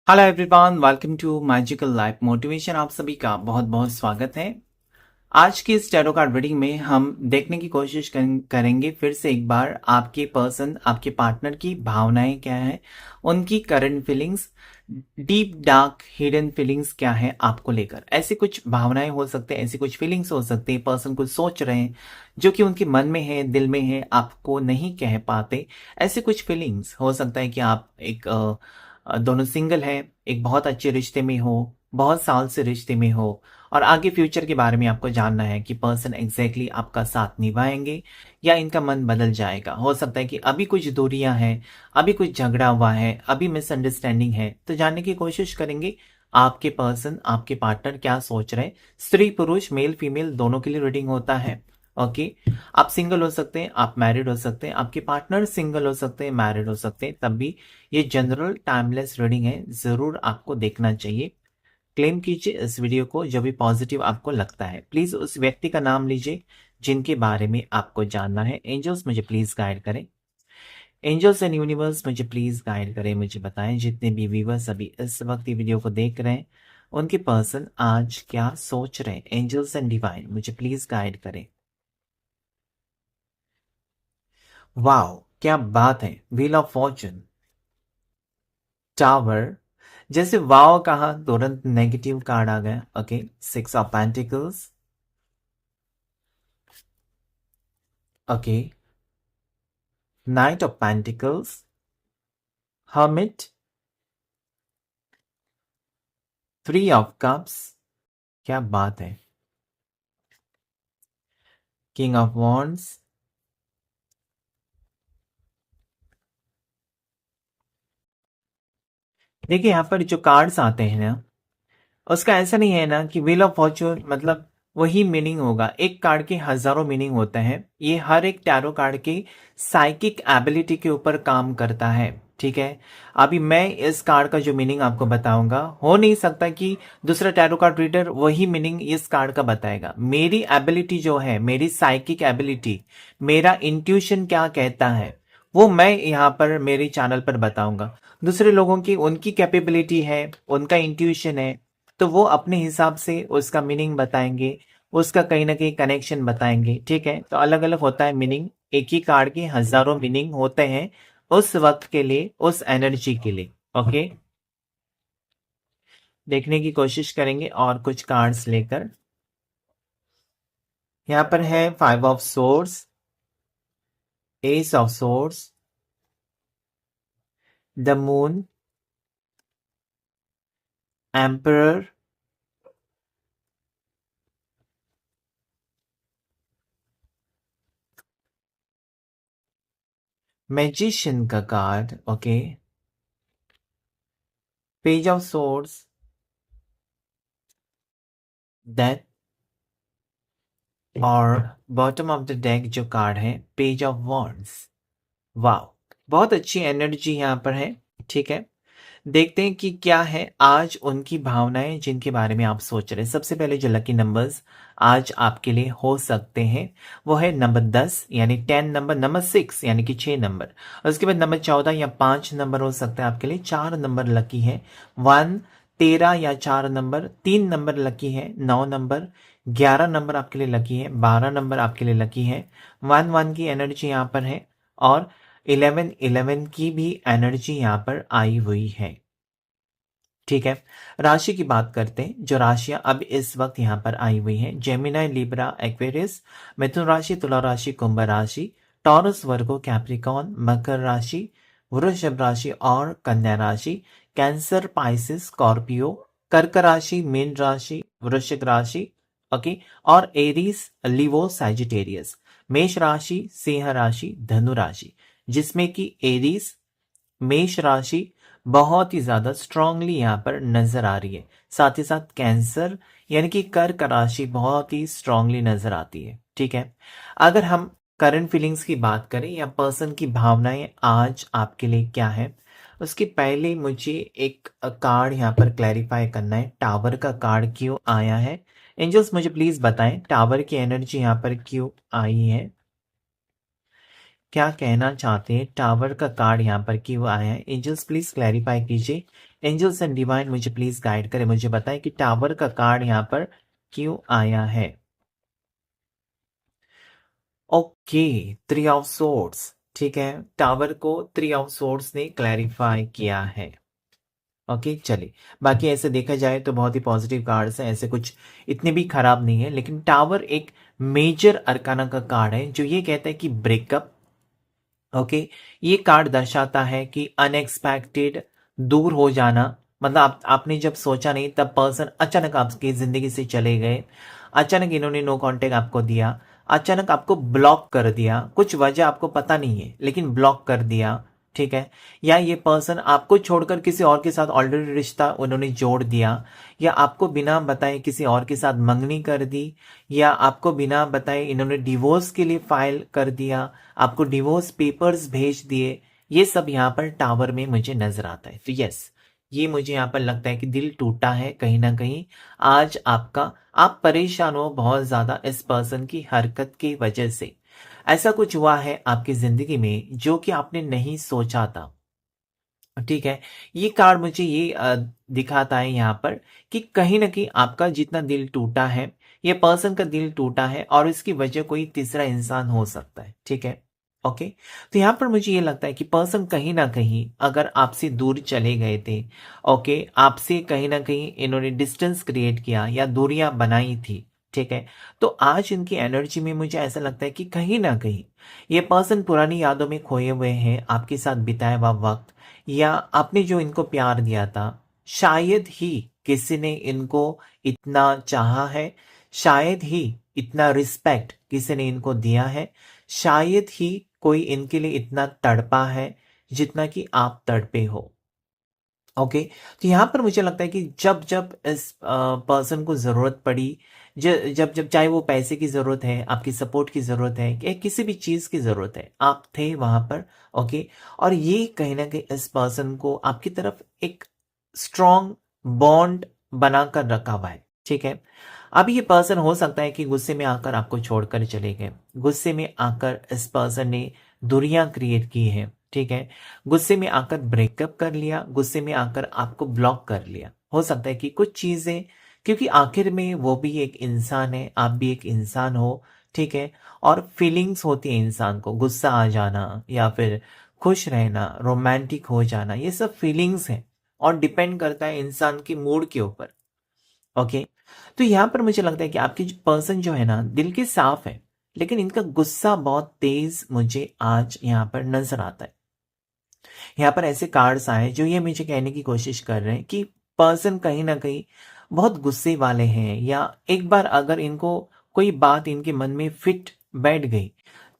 Hello everyone, welcome to magical life motivation. आप सभी का बहुत बहुत स्वागत है। आज की इस टैरो कार्ड रीडिंग में हम देखने की कोशिश करेंगे फिर से एक बार आपके पर्सन, आपके पार्टनर की भावनाएं क्या है, उनकी current feelings, deep dark hidden feelings क्या है आपको लेकर। ऐसी कुछ भावनाएं हो सकते हैं, ऐसी कुछ फीलिंग्स हो सकते हैं, पर्सन कुछ सोच रहे हैं जो कि उनके मन में है, दिल में है, आपको नहीं कह पाते। ऐसे कुछ फीलिंग्स हो सकता है कि आप एक दोनों सिंगल है, एक बहुत अच्छे रिश्ते में हो, बहुत साल से रिश्ते में हो, और आगे फ्यूचर के बारे में आपको जानना है कि पर्सन एग्जैक्टली आपका साथ निभाएंगे या इनका मन बदल जाएगा। हो सकता है कि अभी कुछ दूरियां हैं, अभी कुछ झगड़ा हुआ है, अभी मिसअंडरस्टैंडिंग है। तो जानने की कोशिश करेंगे आपके पर्सन, आपके पार्टनर क्या सोच रहे हैं। स्त्री पुरुष, मेल फीमेल दोनों के लिए रीडिंग होता है। ओके, आप सिंगल हो सकते हैं, आप मैरिड हो सकते हैं, आपके पार्टनर सिंगल हो सकते हैं, मैरिड हो सकते हैं, तब भी ये जनरल टाइमलेस रीडिंग है, जरूर आपको देखना चाहिए। क्लेम कीजिए इस वीडियो को जो भी पॉजिटिव आपको लगता है। प्लीज उस व्यक्ति का नाम लीजिए जिनके बारे में आपको जानना है। एंजल्स मुझे प्लीज गाइड करें। एंजल्स एंड यूनिवर्स मुझे प्लीज गाइड करें, मुझे बताएं जितने भी व्यूवर्स अभी इस वक्त ये वीडियो को देख रहे हैं उनके पर्सन आज क्या सोच रहे हैं। एंजल्स एंड डिवाइन मुझे प्लीज गाइड करें। वाओ, क्या बात है। Wheel of Fortune, tower. जैसे वाओ कहा तुरंत नेगेटिव कार्ड आ गया। Okay, six of pentacles. Okay, night of pentacles, hermit, three of cups. क्या बात है। किंग ऑफ वॉन्ड्स, देखिए यहाँ पर जो कार्ड्स आते हैं ना, उसका ऐसा नहीं है ना कि व्हील ऑफ फॉर्चून मतलब वही मीनिंग होगा। एक कार्ड के हजारों मीनिंग होते हैं। ये हर एक टैरो कार्ड की साइकिक एबिलिटी के ऊपर काम करता है। ठीक है, अभी मैं इस कार्ड का जो मीनिंग आपको बताऊंगा, हो नहीं सकता कि दूसरा टैरो कार्ड रीडर वही मीनिंग इस कार्ड का बताएगा। मेरी एबिलिटी जो है, मेरी साइकिक एबिलिटी, मेरा इंट्यूशन क्या कहता है, वो मैं यहाँ पर मेरे चैनल पर बताऊंगा। दूसरे लोगों की उनकी कैपेबिलिटी है, उनका इंट्यूशन है, तो वो अपने हिसाब से उसका मीनिंग बताएंगे, उसका कहीं ना कहीं कनेक्शन बताएंगे। ठीक है, तो अलग अलग होता है मीनिंग। एक ही कार्ड के हजारों मीनिंग होते हैं उस वक्त के लिए, उस एनर्जी के लिए। ओके, देखने की कोशिश करेंगे और कुछ कार्ड्स लेकर। यहाँ पर है five of swords, ace of swords, the moon, emperor, magician का card. Okay, page of swords, death, और बॉटम ऑफ द डेक जो कार्ड है पेज ऑफ वॉन्ड्स। वाह, बहुत अच्छी एनर्जी यहाँ पर है। ठीक है, देखते हैं कि क्या है आज उनकी भावनाएं जिनके बारे में आप सोच रहे हैं। सबसे पहले जो लकी नंबर्स आज आपके लिए हो सकते हैं वो है नंबर 10 यानी 10 नंबर, नंबर 6 यानी कि 6 नंबर, और उसके बाद नंबर 14 या 5 नंबर हो सकता है आपके लिए। 4 नंबर लकी है, 1, 13 या 4 नंबर, 3 नंबर लकी है, 9 नंबर, 11 नंबर आपके लिए लकी है, 12 नंबर आपके लिए लकी है, 1 1 की एनर्जी यहाँ पर है, और 11 11 की भी एनर्जी यहाँ पर आई हुई है। ठीक है, राशि की बात करते हैं। जो राशियां अब इस वक्त यहाँ पर आई हुई हैं, जेमिनाई, लिब्रा, एक्वेरियस, मिथुन राशि, तुला राशि, कुंभ राशि, टॉरस, वर्गो, कैप्रिकॉन, मकर राशि, वृषभ राशि और कन्या राशि, कैंसर, पाइसिस, स्कॉर्पियो, कर्क राशि, मीन राशि, वृश्चिक राशि, ओके, और एरीज, लिवो, सैजिटेरियस, मेष राशि, सिंह राशि, धनु राशि, जिसमें कि एरीज, मेष राशि बहुत ही ज्यादा स्ट्रांगली यहाँ पर नजर आ रही है। साथ ही साथ कैंसर यानी कि कर्क राशि बहुत ही स्ट्रांगली नजर आती है। ठीक है, अगर हम करंट फीलिंग्स की बात करें या पर्सन की भावनाएं आज आपके लिए क्या है, उसके पहले मुझे एक कार्ड यहाँ पर क्लैरिफाई करना है। टावर का कार्ड क्यों आया है? एंजल्स मुझे प्लीज बताएं टावर की एनर्जी यहाँ पर क्यों आई है, क्या कहना चाहते हैं? टावर का कार्ड यहाँ पर क्यों आया है? एंजल्स प्लीज क्लैरिफाई कीजिए एंजल्स एंड डिवाइन मुझे प्लीज गाइड करें, मुझे बताएं कि टावर का कार्ड यहाँ पर क्यों आया है। ओके, 3 ऑफ सोर्ड्स, ठीक है, टावर को 3 ऑफ सोर्ड्स ने क्लैरिफाई किया है। ओके चलिए, बाकी ऐसे देखा जाए तो बहुत ही पॉजिटिव कार्ड्स हैं, ऐसे कुछ इतने भी खराब नहीं है, लेकिन टावर एक मेजर अरकाना का कार्ड है जो ये कहता है कि ब्रेकअप। ओके, ये कार्ड दर्शाता है कि अनएक्सपेक्टेड, दूर हो जाना, मतलब आपने जब सोचा नहीं तब पर्सन अचानक आपकी जिंदगी से चले गए, अचानक इन्होंने नो कांटेक्ट आपको दिया, अचानक आपको ब्लॉक कर दिया, कुछ वजह आपको पता नहीं है लेकिन ब्लॉक कर दिया, ठीक है। या ये पर्सन आपको छोड़कर किसी और के साथ ऑलरेडी रिश्ता उन्होंने जोड़ दिया, या आपको बिना बताए किसी और के साथ मंगनी कर दी, या आपको बिना बताए इन्होंने डिवोर्स के लिए फाइल कर दिया, आपको डिवोर्स पेपर्स भेज दिए। ये सब यहाँ पर टावर में मुझे नजर आता है। तो यस, ये मुझे यहाँ पर लगता है कि दिल टूटा है कहीं ना कहीं आज आपका, आप परेशान हो बहुत ज्यादा इस पर्सन की हरकत की वजह से। ऐसा कुछ हुआ है आपकी जिंदगी में जो कि आपने नहीं सोचा था, ठीक है। ये कार्ड मुझे ये दिखाता है यहाँ पर कि कहीं ना कहीं आपका जितना दिल टूटा है, ये पर्सन का दिल टूटा है और इसकी वजह कोई तीसरा इंसान हो सकता है, ठीक है। ओके, तो यहाँ पर मुझे ये लगता है कि पर्सन कहीं ना कहीं अगर आपसे दूर चले गए थे, ओके, आपसे कहीं ना कहीं इन्होंने डिस्टेंस क्रिएट किया या दूरियां बनाई थी, ठीक है, तो आज इनकी एनर्जी में मुझे ऐसा लगता है कि कहीं ना कहीं ये पर्सन पुरानी यादों में खोए हुए हैं, आपके साथ बिताया हुआ वक्त या आपने जो इनको प्यार दिया था, शायद ही किसी ने इनको इतना चाहा है, शायद ही इतना रिस्पेक्ट किसी ने इनको दिया है, शायद ही कोई इनके लिए इतना तड़पा है जितना कि आप तड़पे हो। ओके, तो यहाँ पर मुझे लगता है कि जब जब इस पर्सन को ज़रूरत पड़ी, जब जब चाहे वो पैसे की ज़रूरत है, आपकी सपोर्ट की ज़रूरत है, या किसी भी चीज़ की ज़रूरत है, आप थे वहाँ पर। ओके, और ये कहीं ना कहीं इस पर्सन को आपकी तरफ एक स्ट्रॉन्ग बॉन्ड बनाकर रखा हुआ है, ठीक है। अब ये पर्सन हो सकता है कि गुस्से में आकर आपको छोड़कर चले गए, गुस्से में आकर इस पर्सन ने दूरियां क्रिएट की है, ठीक है, गुस्से में आकर ब्रेकअप कर लिया, गुस्से में आकर आपको ब्लॉक कर लिया। हो सकता है कि कुछ चीजें, क्योंकि आखिर में वो भी एक इंसान है, आप भी एक इंसान हो, ठीक है, और फीलिंग्स होती है इंसान को, गुस्सा आ जाना या फिर खुश रहना, रोमांटिक हो जाना, ये सब फीलिंग्स हैं और डिपेंड करता है इंसान के मूड के ऊपर। ओके, तो यहाँ पर मुझे लगता है कि आपकी पर्सन जो है ना, दिल के साफ है, लेकिन इनका गुस्सा बहुत तेज मुझे आज यहाँ पर नजर आता है। यहाँ पर ऐसे कार्ड्स आए जो ये मुझे कहने की कोशिश कर रहे हैं कि पर्सन कहीं ना कहीं बहुत गुस्से वाले हैं, या एक बार अगर इनको कोई बात इनके मन में फिट बैठ गई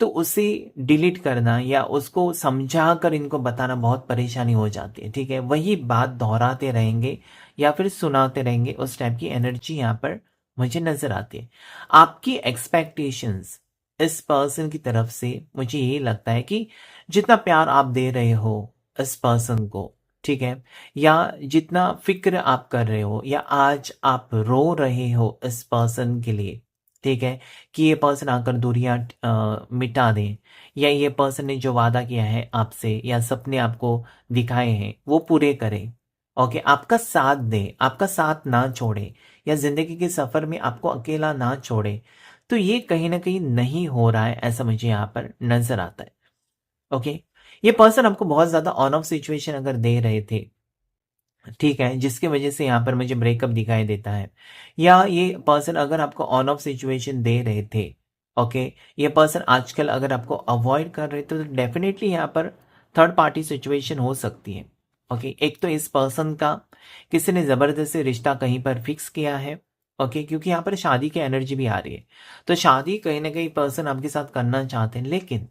तो उसे डिलीट करना या उसको समझा कर इनको बताना बहुत परेशानी हो जाती है, ठीक है। वही बात दोहराते रहेंगे या फिर सुनाते रहेंगे, उस टाइप की एनर्जी यहाँ पर मुझे नजर आती है। आपकी एक्सपेक्टेशंस इस पर्सन की तरफ से मुझे यही लगता है कि जितना प्यार आप दे रहे हो इस पर्सन को, ठीक है, या जितना फिक्र आप कर रहे हो, या आज आप रो रहे हो इस पर्सन के लिए, ठीक है, कि ये पर्सन आकर दूरियां मिटा दें, या ये पर्सन ने जो वादा किया है आपसे या सपने आपको दिखाए हैं वो पूरे करें। ओके, आपका साथ दें, आपका साथ ना छोड़े, या जिंदगी के सफर में आपको अकेला ना छोड़े। तो ये कहीं ना कहीं नहीं हो रहा है, ऐसा मुझे यहाँ पर नजर आता है। ओके, ये पर्सन आपको बहुत ज्यादा ऑन ऑफ सिचुएशन अगर दे रहे थे, ठीक है, जिसकी वजह से यहाँ पर मुझे ब्रेकअप दिखाई देता है, या ये पर्सन अगर आपको ऑन ऑफ सिचुएशन दे रहे थे, ओके, ये पर्सन आजकल अगर आपको अवॉइड कर रहे थे, तो डेफिनेटली यहाँ पर थर्ड पार्टी सिचुएशन हो सकती है। ओके, एक तो इस पर्सन का किसी ने जबरदस्ती रिश्ता कहीं पर फिक्स किया है, ओके, क्योंकि यहाँ पर शादी की एनर्जी भी आ रही है, तो शादी कहीं ना कहीं पर्सन आपके साथ करना चाहते हैं, लेकिन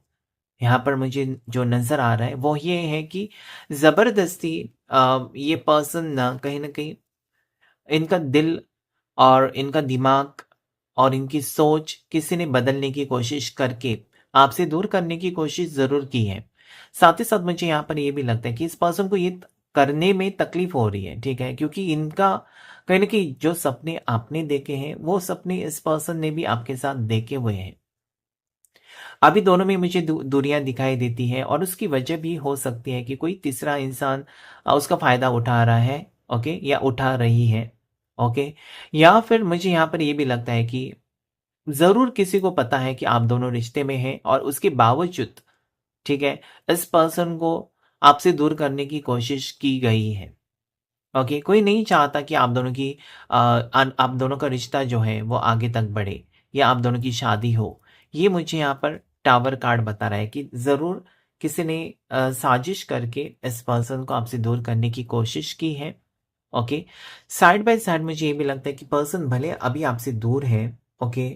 यहाँ पर मुझे जो नज़र आ रहा है वो ये है कि ज़बरदस्ती ये पर्सन ना कहीं इनका दिल और इनका दिमाग और इनकी सोच किसी ने बदलने की कोशिश करके आपसे दूर करने की कोशिश ज़रूर की है। साथ ही साथ मुझे यहाँ पर ये भी लगता है कि इस पर्सन को ये करने में तकलीफ हो रही है, ठीक है, क्योंकि इनका कहीं न कहीं जो सपने आपने देखे हैं, वो सपने इस पर्सन ने भी आपके साथ देखे हुए हैं। अभी दोनों में मुझे दूरियां दिखाई देती है और उसकी वजह भी हो सकती है कि कोई तीसरा इंसान उसका फायदा उठा रहा है, ओके, या उठा रही है, ओके। या फिर मुझे यहाँ पर ये भी लगता है कि जरूर किसी को पता है कि आप दोनों रिश्ते में हैं और उसके बावजूद, ठीक है, इस पर्सन को आपसे दूर करने की कोशिश की गई है। ओके, कोई नहीं चाहता कि आप दोनों की आप दोनों का रिश्ता जो है वो आगे तक बढ़े या आप दोनों की शादी हो। ये मुझे यहाँ पर टावर कार्ड बता रहा है कि ज़रूर किसी ने साजिश करके इस पर्सन को आपसे दूर करने की कोशिश की है। ओके, साइड बाय साइड मुझे ये भी लगता है कि पर्सन भले अभी आपसे दूर है, ओके,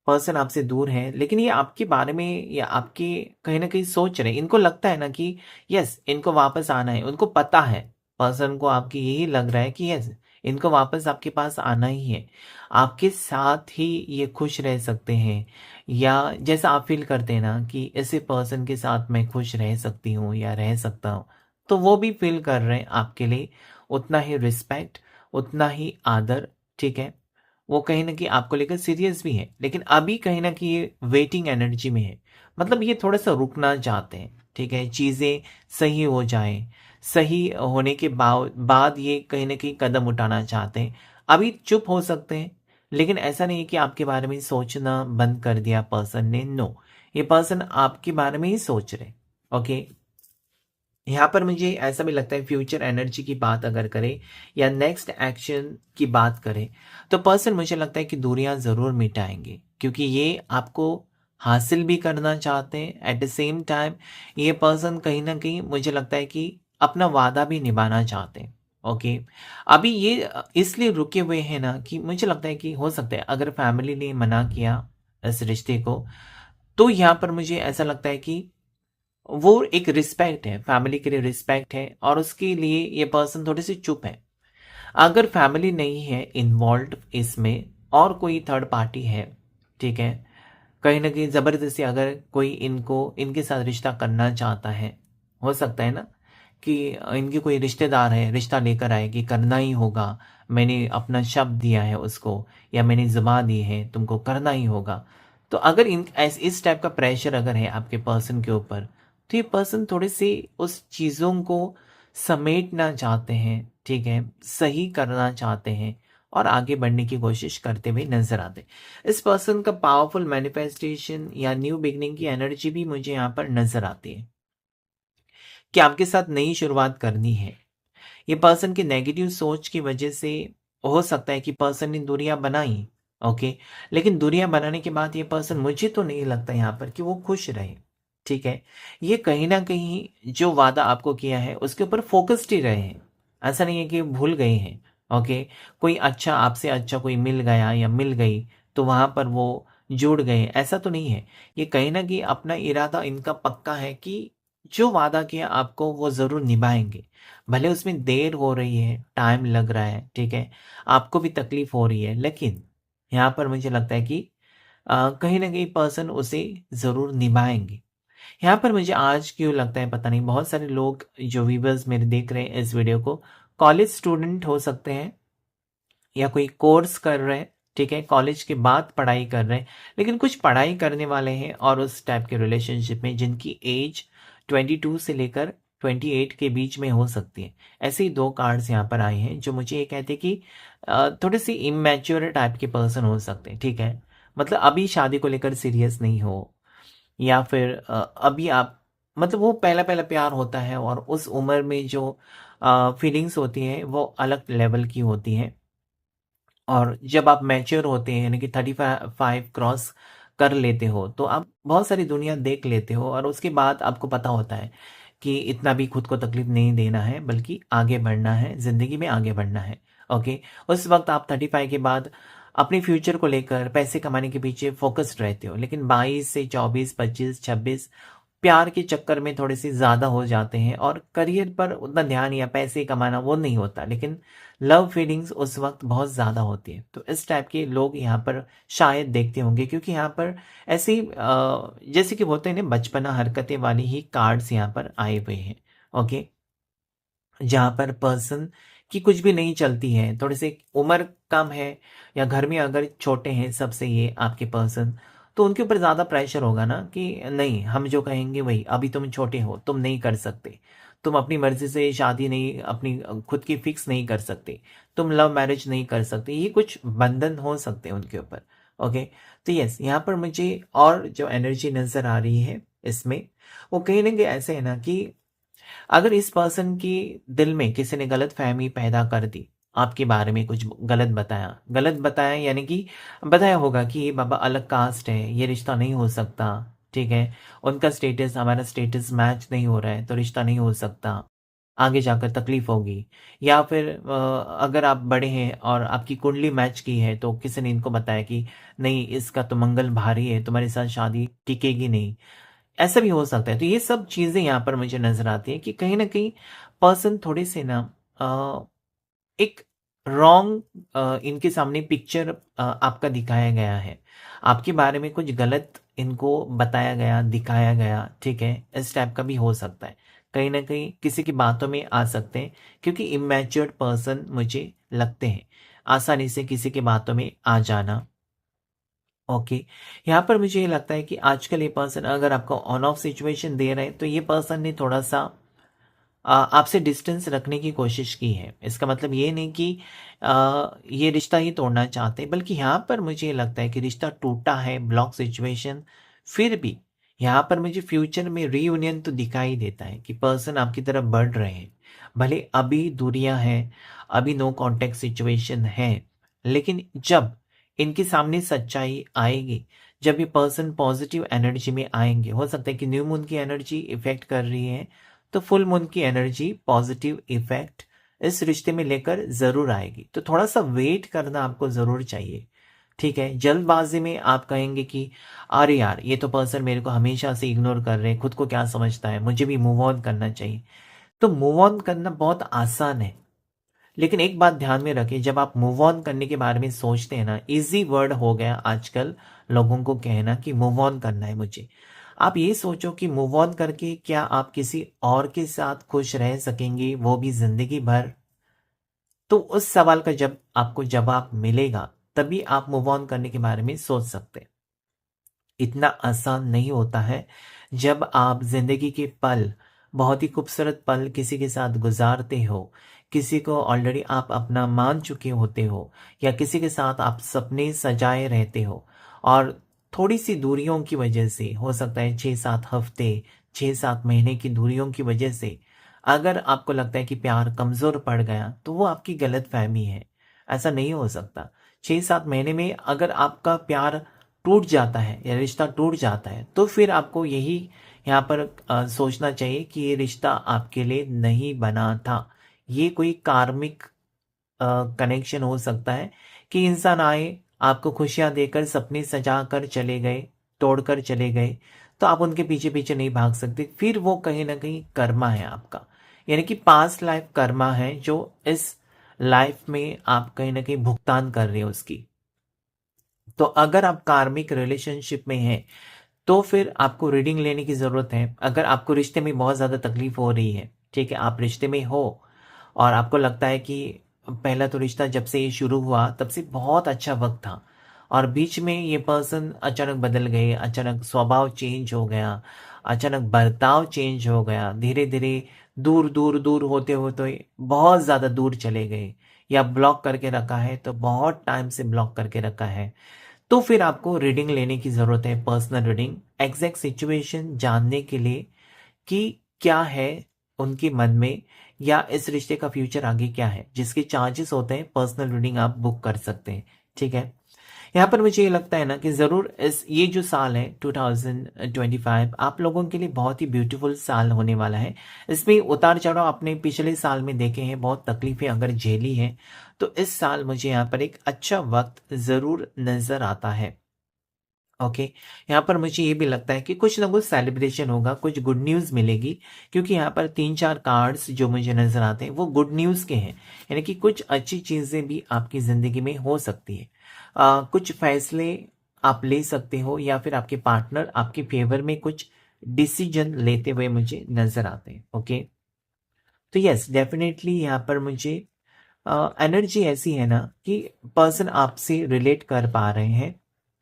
पर्सन आपसे दूर है, लेकिन ये आपके बारे में या आपके कहीं न कहीं सोच रहे हैं। इनको लगता है ना कि यस, इनको वापस आना है। उनको पता है, पर्सन को आपकी यही लग रहा है कि यस, इनको वापस आपके पास आना ही है। आपके साथ ही ये खुश रह सकते हैं या जैसा आप फ़ील करते हैं ना कि ऐसे पर्सन के साथ मैं खुश रह सकती हूँ या रह सकता हूँ, तो वो भी फ़ील कर रहे हैं आपके लिए उतना ही रिस्पेक्ट, उतना ही आदर, ठीक है? वो कहीं न कहीं आपको लेकर सीरियस भी हैं, लेकिन अभी कहीं न कहीं ये वेटिंग एनर्जी में है। मतलब ये थोड़ा-सा रुकना चाहते हैं, ठीक है? चीज़ें सही हो जाएँ, सही होने के बाद ये कहीं न कहीं कदम उठाना चाहते हैं। अभी चुप हो सकते हैं, लेकिन ऐसा नहीं है कि आपके बारे में सोचना बंद कर दिया पर्सन ने, नो। ये पर्सन आपके बारे में ही सोच रहे हैं, ओके? यहाँ पर मुझे ऐसा भी लगता है फ्यूचर एनर्जी की बात अगर करें या नेक्स्ट एक्शन की बात करें, तो पर्सन मुझे लगता है कि दूरियां ज़रूर मिटाएंगे क्योंकि ये आपको हासिल भी करना चाहते हैं। एट द सेम टाइम ये पर्सन कहीं ना कहीं मुझे लगता है कि अपना वादा भी निभाना चाहते हैं। ओके, अभी ये इसलिए रुके हुए हैं ना कि मुझे लगता है कि हो सकता है अगर फैमिली ने मना किया इस रिश्ते को, तो यहाँ पर मुझे ऐसा लगता है कि वो एक रिस्पेक्ट है, फैमिली के लिए रिस्पेक्ट है और उसके लिए ये पर्सन थोड़े से चुप है। अगर फैमिली नहीं है इन्वॉल्व इसमें और कोई थर्ड पार्टी है, ठीक है, कहीं न कहीं ज़बरदस्ती अगर कोई इनको इनके साथ रिश्ता करना चाहता है, हो सकता है ना कि इनके कोई रिश्तेदार है, रिश्ता लेकर आए कि करना ही होगा, मैंने अपना शब्द दिया है उसको या मैंने ज़ुबान दी है, तुमको करना ही होगा। तो अगर इस टाइप का प्रेशर अगर है आपके पर्सन के ऊपर, तो ये पर्सन थोड़े-से उस चीज़ों को समेटना चाहते हैं, ठीक है, सही करना चाहते हैं और आगे बढ़ने की कोशिश करते हुए नज़र आते हैं। इस पर्सन का पावरफुल मैनिफेस्टेशन या न्यू बिगिनिंग की एनर्जी भी मुझे यहाँ पर नज़र आती है कि आपके साथ नई शुरुआत करनी है। ये पर्सन की नेगेटिव सोच की वजह से हो सकता है कि पर्सन ने दूरियां बनाई, ओके, लेकिन दूरियां बनाने के बाद ये पर्सन मुझे तो नहीं लगता यहाँ पर कि वो खुश रहे, ठीक है। ये कहीं ना कहीं जो वादा आपको किया है उसके ऊपर फोकस्ड ही रहे हैं। ऐसा नहीं है कि भूल गए हैं, ओके। कोई अच्छा आपसे अच्छा कोई मिल गया या मिल गई तो वहां पर वो जुड़ गए, ऐसा तो नहीं है। ये कहीं ना कहीं अपना इरादा इनका पक्का है कि जो वादा किया आपको वो जरूर निभाएंगे। भले उसमें देर हो रही है, टाइम लग रहा है, ठीक है, आपको भी तकलीफ हो रही है, लेकिन यहाँ पर मुझे लगता है कि कहीं न कहीं पर्सन उसे ज़रूर निभाएँगे। यहाँ पर मुझे आज क्यों लगता है पता नहीं, बहुत सारे लोग जो व्यूअर्स मेरे देख रहे हैं इस वीडियो को, कॉलेज स्टूडेंट हो सकते हैं या कोई कोर्स कर रहे हैं, ठीक है, कॉलेज के बाद पढ़ाई कर रहे हैं, लेकिन कुछ पढ़ाई करने वाले हैं और उस टाइप के रिलेशनशिप में जिनकी एज 22 से लेकर 28 के बीच में हो सकती है। ऐसे ही 2 कार्ड्स यहाँ पर आए हैं जो मुझे ये कहते हैं कि थोड़े से इमैच्योर टाइप के पर्सन हो सकते हैं, ठीक है। मतलब अभी शादी को लेकर सीरियस नहीं हो या फिर अभी आप मतलब वो पहला-पहला प्यार होता है और उस उम्र में जो फीलिंग्स होती हैं वो अलग लेवल की होती हैं। और जब आप मैच्योर होते हैं यानी कि 35 क्रॉस कर लेते हो तो आप बहुत सारी दुनिया देख लेते हो और उसके बाद आपको पता होता है कि इतना भी खुद को तकलीफ नहीं देना है, बल्कि आगे बढ़ना है, ज़िंदगी में आगे बढ़ना है। ओके, उस वक्त आप 35 के बाद अपने फ्यूचर को लेकर पैसे कमाने के पीछे फोकस्ड रहते हो, लेकिन 22 से 24, 25, 26 प्यार के चक्कर में थोड़े-से ज़्यादा हो जाते हैं और करियर पर उतना ध्यान या पैसे कमाना वो नहीं होता, लेकिन लव फीलिंग्स उस वक़्त बहुत ज़्यादा होती है। तो इस टाइप के लोग यहाँ पर शायद देखते होंगे क्योंकि यहाँ पर ऐसी जैसे कि होते हैं ना बचपना हरकतें वाली ही कार्ड्स यहाँ पर आए हुए हैं। ओके? जहाँ पर पर्सन की कुछ भी नहीं चलती है, थोड़े से उम्र कम है या घर में अगर छोटे हैं सबसे ये आपके पर्सन, तो उनके ऊपर ज़्यादा प्रेशर होगा ना कि नहीं, हम जो कहेंगे वही, अभी तुम छोटे हो, तुम नहीं कर सकते, तुम अपनी मर्जी से शादी नहीं, अपनी खुद की फिक्स नहीं कर सकते, तुम लव मैरिज नहीं कर सकते, ये कुछ बंधन हो सकते हैं उनके ऊपर। ओके, तो यस, यहाँ पर मुझे और जो एनर्जी नज़र आ रही है इसमें, वो कहीं ना कहीं ऐसे है ना कि अगर इस पर्सन की दिल में किसी ने गलत फहमी पैदा कर दी, आपके बारे में कुछ गलत बताया यानी कि बताया होगा कि ये बाबा अलग कास्ट है, ये रिश्ता नहीं हो सकता, ठीक है, उनका स्टेटस हमारा स्टेटस मैच नहीं हो रहा है तो रिश्ता नहीं हो सकता, आगे जाकर तकलीफ होगी। या फिर अगर आप बड़े हैं और आपकी कुंडली मैच की है तो किसी ने इनको बताया कि नहीं, इसका तो मंगल भारी है, तुम्हारे साथ शादी टिकेगी नहीं, ऐसा भी हो सकता है। तो ये सब चीज़ें यहाँ पर मुझे नज़र आती हैं कि कहीं न कहीं पर्सन थोड़े से ना अ, एक रॉन्ग इनके सामने पिक्चर आपका दिखाया गया है। आपके बारे में कुछ गलत इनको बताया गया, दिखाया गया, ठीक है? इस टाइप का भी हो सकता है। कहीं न कहीं किसी की बातों में आ सकते हैं क्योंकि इमैच्योर्ड पर्सन मुझे लगते हैं। आसानी से किसी की बातों में आ जाना। ओके, यहाँ पर मुझे ये लगता है कि आजकल ये पर्सन अगर आपको ऑन ऑफ सिचुएशन दे रहे हैं तो ये पर्सन ने थोड़ा सा आपसे डिस्टेंस रखने की कोशिश की है। इसका मतलब ये नहीं कि ये रिश्ता ही तोड़ना चाहते हैं, बल्कि यहाँ पर मुझे लगता है कि रिश्ता टूटा है, ब्लॉक सिचुएशन, फिर भी यहाँ पर मुझे फ्यूचर में रीयूनियन तो दिखाई देता है कि पर्सन आपकी तरफ बढ़ रहे हैं। भले अभी दूरियां हैं, अभी नो कॉन्टेक्ट सिचुएशन है, लेकिन जब इनके सामने सच्चाई आएगी, जब ये पर्सन पॉजिटिव एनर्जी में आएंगे, हो सकता है कि न्यू मून की एनर्जी इफेक्ट कर रही है, तो फुल मून की एनर्जी पॉजिटिव इफेक्ट इस रिश्ते में लेकर ज़रूर आएगी। तो थोड़ा-सा वेट करना आपको ज़रूर चाहिए, ठीक है? जल्दबाज़ी में आप कहेंगे कि अरे यार! ये तो पर्सन मेरे को हमेशा से इग्नोर कर रहे हैं, खुद को क्या समझता है, मुझे भी मूव ऑन करना चाहिए। तो मूव ऑन करना बहुत आसान है, लेकिन एक बात ध्यान में रखें, जब आप मूव ऑन करने के बारे में सोचते हैं ना, ईज़ी वर्ड हो गया आजकल लोगों को कहना कि मूव ऑन करना है मुझे। आप ये सोचो कि मूव ऑन करके क्या आप किसी और के साथ खुश रह सकेंगे, वो भी ज़िंदगी भर? तो उस सवाल का जब आपको जवाब मिलेगा, तभी आप मूव ऑन करने के बारे में सोच सकते हैं। इतना आसान नहीं होता है। जब आप ज़िंदगी के पल, बहुत ही खूबसूरत पल किसी के साथ गुज़ारते हो, किसी को ऑलरेडी आप अपना मान चुके होते हो या किसी के साथ आप सपने सजाए रहते हो और थोड़ी-सी दूरियों की वजह से, हो सकता है 6-7 हफ़्ते, 6-7 महीने की दूरियों की वजह से, अगर आपको लगता है कि प्यार कमज़ोर पड़ गया, तो वो आपकी गलतफ़हमी है। ऐसा नहीं हो सकता। 6-7 महीने में अगर आपका प्यार टूट जाता है या रिश्ता टूट जाता है, तो फिर आपको यही यहाँ पर सोचना चाहिए कि ये रिश्ता आपके लिए नहीं बना था। ये कोई कार्मिक कनेक्शन हो सकता है कि इंसान आए, आपको खुशियाँ देकर सपने सजा कर चले गए, तोड़कर चले गए, तो आप उनके पीछे-पीछे नहीं भाग सकते। फिर वो कहीं न कहीं कर्मा है आपका। यानी कि पास्ट लाइफ कर्मा है जो इस लाइफ में आप कहीं न कहीं भुगतान कर रहे हो उसकी। तो अगर आप कार्मिक रिलेशनशिप में हैं, तो फिर आपको रीडिंग लेने की ज़रूरत है। अगर आपको रिश्ते में बहुत ज़्यादा तकलीफ़ हो रही है, ठीक है, आप रिश्ते में हो और आपको लगता है कि पहला तो रिश्ता जब से ये शुरू हुआ, तब से बहुत अच्छा वक़्त था और बीच में ये पर्सन अचानक बदल गए, अचानक स्वभाव चेंज हो गया, अचानक बर्ताव चेंज हो गया, धीरे-धीरे दूर होते-होते बहुत ज़्यादा दूर चले गए या ब्लॉक करके रखा है, तो बहुत टाइम से ब्लॉक करके रखा है। तो फिर आपको रीडिंग लेने की ज़रूरत है, पर्सनल रीडिंग, एग्ज़ैक्ट सिचुएशन जानने के लिए कि क्या है उनके मन में या इस रिश्ते का फ्यूचर आगे क्या है। जिसके चार्जेस होते हैं, पर्सनल रीडिंग आप बुक कर सकते हैं, ठीक है। यहाँ पर मुझे ये लगता है ना कि ज़रूर इस ये जो साल है 2025 आप लोगों के लिए बहुत ही ब्यूटीफुल साल होने वाला है। इसमें उतार-चढ़ाव आपने पिछले साल में देखे हैं, बहुत तकलीफ़ें अगर झेली हैं, तो इस साल मुझे यहाँ पर एक अच्छा वक़्त ज़रूर नज़र आता है। ओके, यहाँ पर मुझे ये भी लगता है कि कुछ ना कुछ सेलिब्रेशन होगा, कुछ गुड न्यूज़ मिलेगी क्योंकि यहाँ पर 3-4 कार्ड्स जो मुझे नज़र आते हैं वो गुड न्यूज़ के हैं। यानी कि कुछ अच्छी चीज़ें भी आपकी ज़िंदगी में हो सकती है। कुछ फैसले आप ले सकते हो या फिर आपके पार्टनर आपके फ़ेवर में कुछ डिसीज़न लेते हुए मुझे नज़र आते हैं। ओके, तो येस डेफ़िनेटली यहाँ पर मुझे एनर्जी ऐसी है ना कि पर्सन आपसे रिलेट कर पा रहे हैं।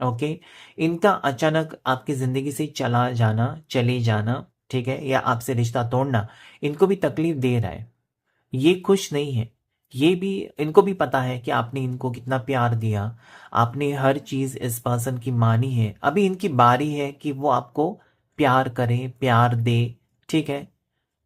ओके, इनका अचानक आपकी ज़िंदगी से चला जाना, चले जाना, ठीक है, या आपसे रिश्ता तोड़ना इनको भी तकलीफ दे रहा है। ये खुश नहीं है। ये भी, इनको भी पता है कि आपने इनको कितना प्यार दिया, आपने हर चीज़ इस पर्सन की मानी है। अभी इनकी बारी है कि वो आपको प्यार करे, प्यार दे, ठीक है?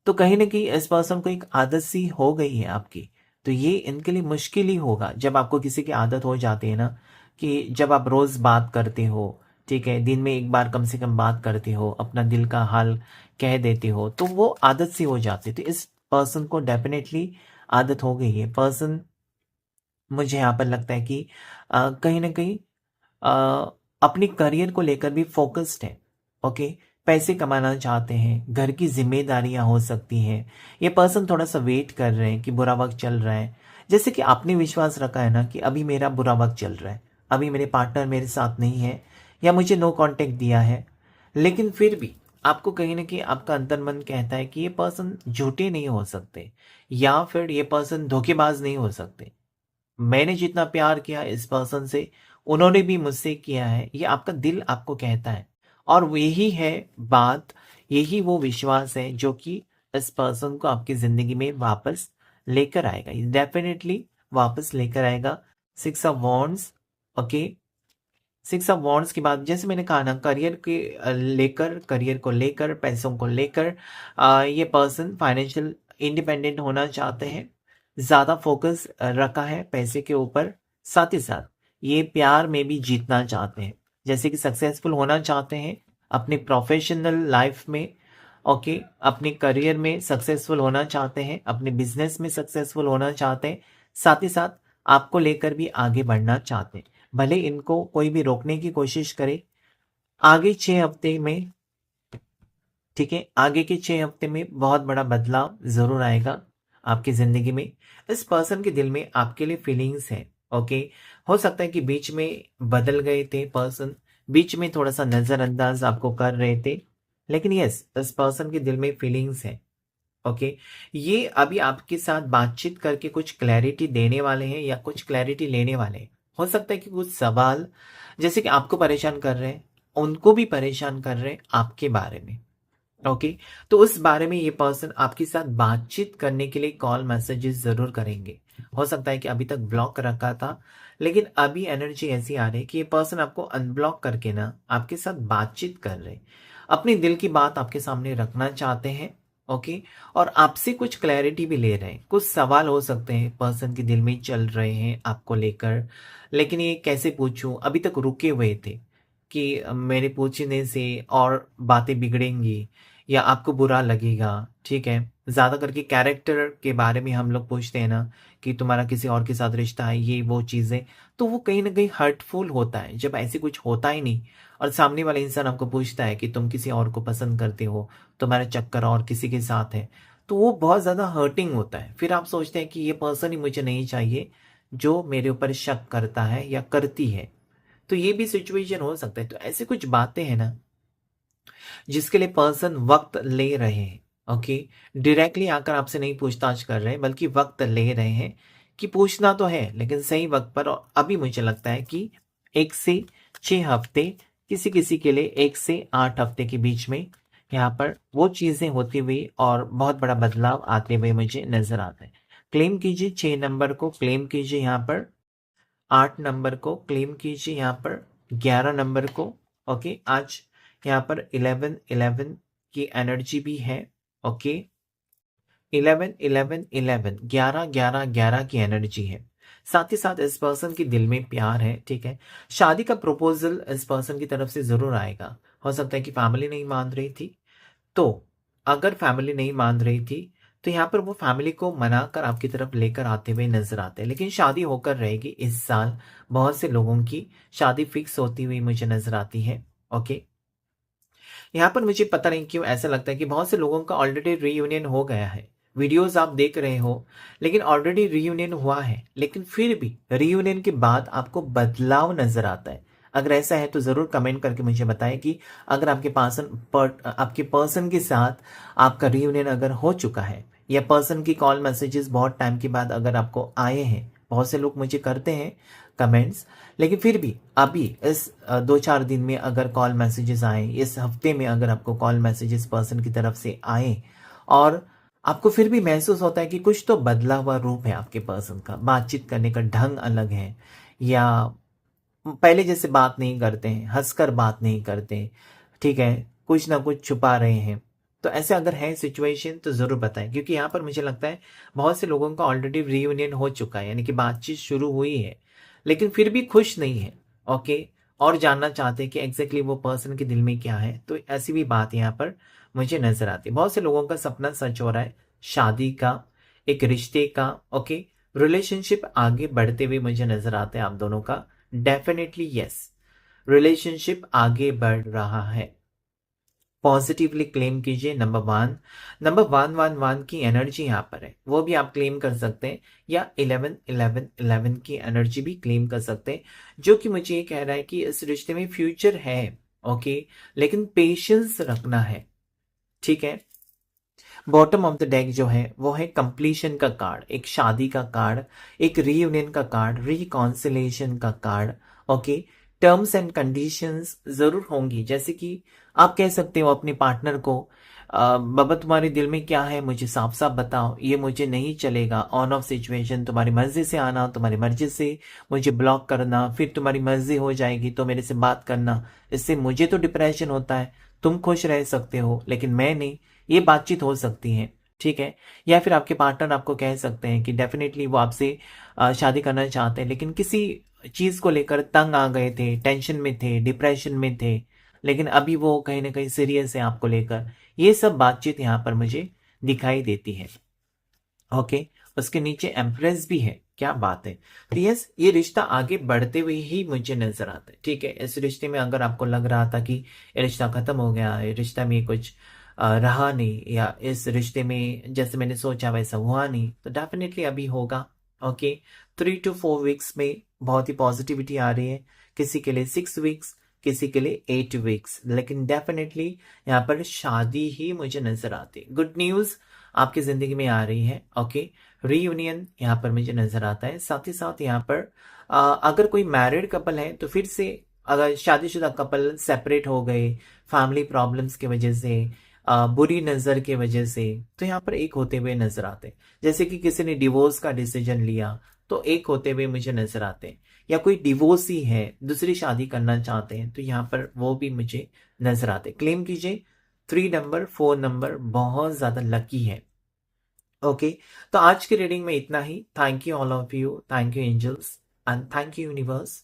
तो कहीं न कहीं इस पर्सन को एक आदत सी हो गई है आपकी। तो ये इनके लिए मुश्किल ही होगा जब आपको किसी की आदत हो जाती है ना, कि जब आप रोज़ बात करते हो, ठीक है? दिन में 1 बार कम से कम बात करते हो, अपना दिल का हाल कह देते हो, तो वो आदत सी हो जाती है। तो इस पर्सन को डेफ़िनेटली आदत हो गई है। पर्सन, मुझे यहाँ पर लगता है कि कहीं न कहीं अपनी करियर को लेकर भी फ़ोकस्ड है, ओके? पैसे कमाना चाहते हैं, घर की ज़िम्मेदारियाँ हो सकती हैं। ये पर्सन थोड़ा-सा वेट कर रहे हैं कि बुरा वक़्त चल रहा है। जैसे कि आपने विश्वास रखा है ना कि अभी मेरा बुरा वक़्त चल रहा है, अभी मेरे पार्टनर मेरे साथ नहीं है या मुझे नो कॉन्टैक्ट दिया है। लेकिन फिर भी आपको कहीं न कहीं आपका अंतर्मन कहता है कि ये पर्सन झूठे नहीं हो सकते, या फिर ये पर्सन धोखेबाज नहीं हो सकते। मैंने जितना प्यार किया इस पर्सन से, उन्होंने भी मुझसे किया है, ये आपका दिल आपको कहता है। और वो यही है बात, यही वो विश्वास है जो कि इस पर्सन को आपकी ज़िंदगी में वापस लेकर आएगा। ये डेफ़िनिटली वापस लेकर आएगा। 6 of wands, okay? 6 of wands के बाद जैसे मैंने कहा ना, करियर के लेकर, करियर को लेकर, पैसों को लेकर ये पर्सन फाइनेंशियल इंडिपेंडेंट होना चाहते हैं। ज़्यादा फ़ोकस रखा है पैसे के ऊपर। साथ ही साथ ये प्यार में भी जीतना चाहते हैं। जैसे कि सक्सेसफुल होना चाहते हैं अपनी प्रोफ़ेशनल लाइफ़ में, ओके? अपने करियर में सक्सेसफुल होना चाहते हैं, अपने बिज़नेस में सक्सेसफुल होना चाहते हैं। साथ ही साथ आपको लेकर भी आगे बढ़ना चाहते हैं। भले इनको कोई भी रोकने की कोशिश करे, आगे 6 हफ्ते में, ठीक है, आगे के 6 हफ्ते में बहुत बड़ा बदलाव ज़रूर आएगा आपकी ज़िंदगी में। इस पर्सन के दिल में आपके लिए फीलिंग्स हैं, ओके? हो सकता है कि बीच में बदल गए थे पर्सन, बीच में थोड़ा-सा नज़रअंदाज आपको कर रहे थे, लेकिन यस, इस पर्सन के दिल में फीलिंग्स हैं, ओके? ये अभी आपके साथ बातचीत करके कुछ क्लैरिटी देने वाले हैं या कुछ क्लैरिटी लेने वाले हैं। हो सकता है कि कुछ सवाल जैसे कि आपको परेशान कर रहे हैं, उनको भी परेशान कर रहे हैं आपके बारे में, ओके? तो उस बारे में ये पर्सन आपके साथ बातचीत करने के लिए कॉल मैसेजेस ज़रूर करेंगे। हो सकता है कि अभी तक ब्लॉक रखा था, लेकिन अभी एनर्जी ऐसी आ रही है कि ये पर्सन आपको अनब्लॉक करके ना आपके साथ बातचीत कर रहे हैं। अपने दिल की बात आपके सामने रखना चाहते हैं, ओके? और आपसे कुछ क्लैरिटी भी ले रहे हैं। कुछ सवाल हो सकते हैं पर्सन के दिल में चल रहे हैं आपको लेकर, लेकिन ये कैसे पूछूँ? अभी तक रुके हुए थे कि मेरे पूछने से और बातें बिगड़ेंगी या आपको बुरा लगेगा, ठीक है? ज़्यादा करके कैरेक्टर के बारे में हम लोग पूछते हैं ना, कि तुम्हारा किसी और के साथ रिश्ता है, ये वो चीज़ें, तो वो कहीं न कहीं हर्टफुल होता है। जब ऐसे कुछ होता ही नहीं और सामने वाला इंसान आपको पूछता है कि तुम किसी और को पसंद करते हो, तुम्हारा चक्कर और किसी के साथ है, तो वो बहुत ज़्यादा हर्टिंग होता है। फिर आप सोचते हैं कि ये पर्सन ही मुझे नहीं चाहिए, जो मेरे ऊपर शक करता है या करती है। तो ये भी सिचुएशन हो सकता है। तो ऐसी कुछ बातें हैं ना, जिसके लिए पर्सन वक्त ले रहे हैं, ओके? डायरेक्टली आकर आपसे नहीं पूछताछ कर रहे हैं, बल्कि वक्त ले रहे हैं कि पूछना तो है, लेकिन सही वक्त पर। और अभी मुझे लगता है कि 1 से 6 हफ्ते, किसी-किसी के लिए 1 से 8 हफ्ते के बीच में यहाँ पर वो चीज़ें होती हुई और बहुत बड़ा बदलाव आते हुए मुझे नज़र आता है। क्लेम कीजिए 6 नंबर को, क्लेम कीजिए यहाँ पर 8 नंबर को, क्लेम कीजिए यहाँ पर 11 नंबर को, ओके? आज यहाँ पर 11-11 की एनर्जी भी है, ओके? 11-11-11, 11-11-11 की एनर्जी है। साथ ही साथ इस पर्सन के दिल में प्यार है, ठीक है? शादी का प्रपोज़ल इस पर्सन की तरफ से ज़रूर आएगा। हो सकता है कि फैमिली नहीं मान रही थी, तो अगर फैमिली नहीं मान रही थी, तो यहाँ पर वो फैमिली को मनाकर आपकी तरफ लेकर आते हुए नज़र आते हैं। लेकिन शादी होकर रहेगी इस साल, बहुत से लोगों की शादी फिक्स होती हुई मुझे नज़र आती है, ओके? यहाँ पर मुझे पता नहीं क्यों ऐसा लगता है कि बहुत से लोगों का ऑलरेडी रीयूनियन हो गया है। वीडियोज़ आप देख रहे हो, लेकिन ऑलरेडी रीयूनियन हुआ है, लेकिन फिर भी रीयूनियन के बाद आपको बदलाव नज़र आता है। अगर ऐसा है तो ज़रूर कमेंट करके मुझे बताएँ कि अगर आपके पर्सन के साथ आपका रीयूनियन अगर हो चुका है, या पर्सन की कॉल मैसेजेस बहुत टाइम के बाद अगर आपको आए हैं, बहुत से लोग मुझे करते हैं कमेंट्स, लेकिन फिर भी अभी इस 2-4 दिन में अगर कॉल मैसेजेस आए, इस हफ्ते में अगर आपको कॉल मैसेजेस पर्सन की तरफ से आए और आपको फिर भी महसूस होता है कि कुछ तो बदला हुआ रूप है आपके पर्सन का, बातचीत करने का ढंग अलग है, या पहले जैसे बात नहीं करते हैं, हंसकर बात नहीं करते, ठीक है, कुछ ना कुछ छुपा रहे हैं। तो ऐसे अगर है सिचुएशन तो ज़रूर बताएं, क्योंकि यहाँ पर मुझे लगता है बहुत से लोगों का ऑलरेडी रीयूनियन हो चुका है, यानी कि बातचीत शुरू हुई है, लेकिन फिर भी खुश नहीं है। ओके, और जानना चाहते हैं कि एग्जैक्टली वो पर्सन के दिल में क्या है। तो ऐसी भी बात यहाँ पर मुझे नजर आती है। बहुत से लोगों का सपना सच हो रहा है, शादी का, एक रिश्ते का। ओके, रिलेशनशिप आगे बढ़ते हुए मुझे नजर आता है आप दोनों का। डेफिनेटली यस, रिलेशनशिप आगे बढ़ रहा है। पॉजिटिवली क्लेम कीजिए। नंबर 1 की एनर्जी यहाँ पर है, वो भी आप क्लेम कर सकते हैं, या 11 की एनर्जी भी क्लेम कर सकते हैं, जो कि मुझे ये कह रहा है कि इस रिश्ते में फ्यूचर है। ओके, लेकिन पेशेंस रखना है, ठीक है। बॉटम ऑफ द डेक जो है वो है कंप्लीशन का कार्ड, एक शादी का कार्ड, एक रीयूनियन का कार्ड, रिकॉन्सिलेशन का card. Okay, terms and conditions जरूर होंगी, जैसे कि आप कह सकते हो अपने पार्टनर को, बाबा तुम्हारे दिल में क्या है मुझे साफ साफ बताओ, ये मुझे नहीं चलेगा। ऑन ऑफ सिचुएशन, तुम्हारी मर्जी से आना, तुम्हारी मर्जी से मुझे ब्लॉक करना, फिर तुम्हारी मर्जी हो जाएगी तो मेरे से बात करना, इससे मुझे तो डिप्रेशन होता है। तुम खुश रह सकते हो लेकिन मैं नहीं। ये बातचीत हो सकती है, ठीक है। या फिर आपके पार्टनर आपको कह सकते हैं कि डेफिनेटली वो आपसे शादी करना चाहते हैं, लेकिन किसी चीज़ को लेकर तंग आ गए थे, टेंशन में थे, डिप्रेशन में थे, लेकिन अभी वो कहीं ना कहीं सीरियस है आपको लेकर। ये सब बातचीत यहाँ पर मुझे दिखाई देती है। ओके, उसके नीचे एम्प्रेस भी है, क्या बात है। तो यस, ये रिश्ता आगे बढ़ते हुए ही मुझे नजर आता है, ठीक है। इस रिश्ते में अगर आपको लग रहा था कि ये रिश्ता खत्म हो गया, ये रिश्ता में कुछ रहा नहीं, या इस रिश्ते में जैसे मैंने सोचा वैसा हुआ नहीं, तो डेफिनेटली अभी होगा। ओके, 3 to 4 वीक्स में बहुत ही पॉजिटिविटी आ रही है, किसी के लिए 6 वीक्स, किसी के लिए 8 वीक्स, लेकिन डेफिनेटली यहाँ पर शादी ही मुझे नजर आती है। गुड न्यूज आपकी जिंदगी में आ रही है। ओके, रीयूनियन यहाँ पर मुझे नजर आता है। साथ ही साथ यहाँ पर अगर कोई मैरिड कपल है तो फिर से, अगर शादीशुदा कपल सेपरेट हो गए फैमिली प्रॉब्लम्स की वजह से, बुरी नज़र की वजह से, तो यहाँ पर एक होते हुए नजर आते हैं। जैसे कि किसी ने डिवोर्स का डिसीजन लिया तो एक होते हुए मुझे नजर आते हैं, या कोई डिवोर्सी है दूसरी शादी करना चाहते हैं तो यहाँ पर वो भी मुझे नजर आते हैं। क्लेम कीजिए, 3 नंबर 4 नंबर बहुत ज्यादा लकी है। ओके, तो आज की रीडिंग में इतना ही। Thank you all of you, thank you angels, and thank you universe.